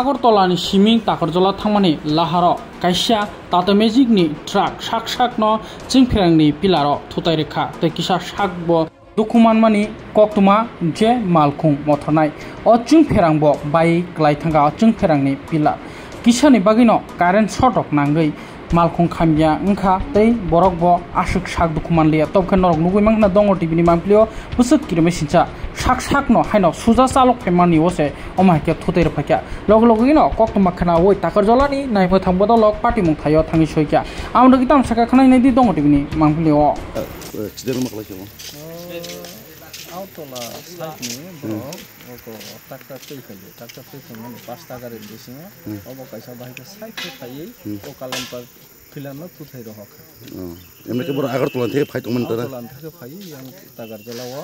Agartala ni Shiming Takarjala Thamani Laharo Kaisha Tata Magic ni truck sak no Jingperang ni Pilaro Thutaireka Tekisa Sakbo Dokuman mani Koktuma Je Malkung Mothonai O Jingperang bo Bai Klaithanga O Jingperang ni Pilar Kisani Bagino Current Shotok Nangai Malkung Khamya Ngkha Tei Borok bo Asuk Sak Dokuman Lia Topkan Norok Nugui Mangna Dongo TV ni Mamplio Busut Kirme Sincha sak no haino suja salok pemani wose omahke thuteir phakya logino koktuma khana woi takarjolani naifo thangbodo log party mung thayo thangi soikya amdo gitam saka khana nei di dongo tibini mangpili o chidel maklai chemo autola site ni bro oko takta tei mani 5 taka re disinga obo kaisa bahike site thai o kalam par filano thuthai ro hak emne ke bor agartala theke phai tongman tara agartala theke phai yang takarjola o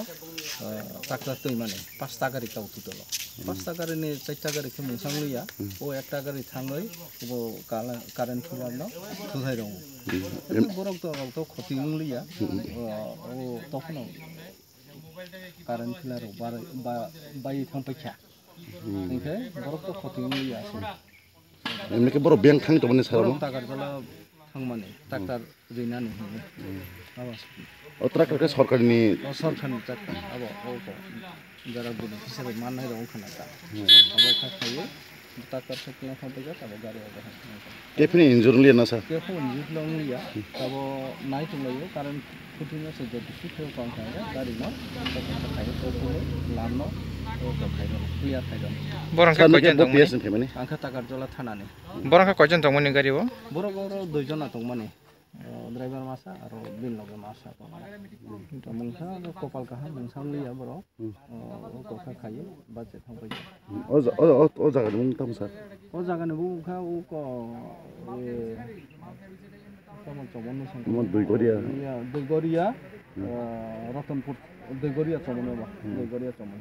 takta tei mani 5 taka re tau thutolo 5 taka re ni 4 taka re khum sangluya o 1 taka re thangai obo current filano thuthai ro borok to khoti ngluya o tokno current filaro bai thangpaikha engke borok to khoti ngluya emne ke bor bank thang tongman saramo takarjola thangmani taktar rinani awas otra ke sarkarni sarkarni takta abo oko jara buni hisab mannai rong khana ta abo khaye taktar sakna thangpaika abo gari abo kefini injury liya na sa kefo injury long liya abo nai tunglayo karon kutina se jodi sikho kon khaya gari no takta khaye to lamno clear khaidon borangka koijan tong PS family angka takarjola thanani borangka koijan tong mani gari bo borok duijona tongmani driver masa aro bin loge masa to mungsa kopal kaha mungsa liya borok kokha khaye baje thangpai o jaga mung tamsa o jaga ne bu kha u ko tamon chomon mon Duigoria Ratanpur Duigoria chomon ba Duigoria chomon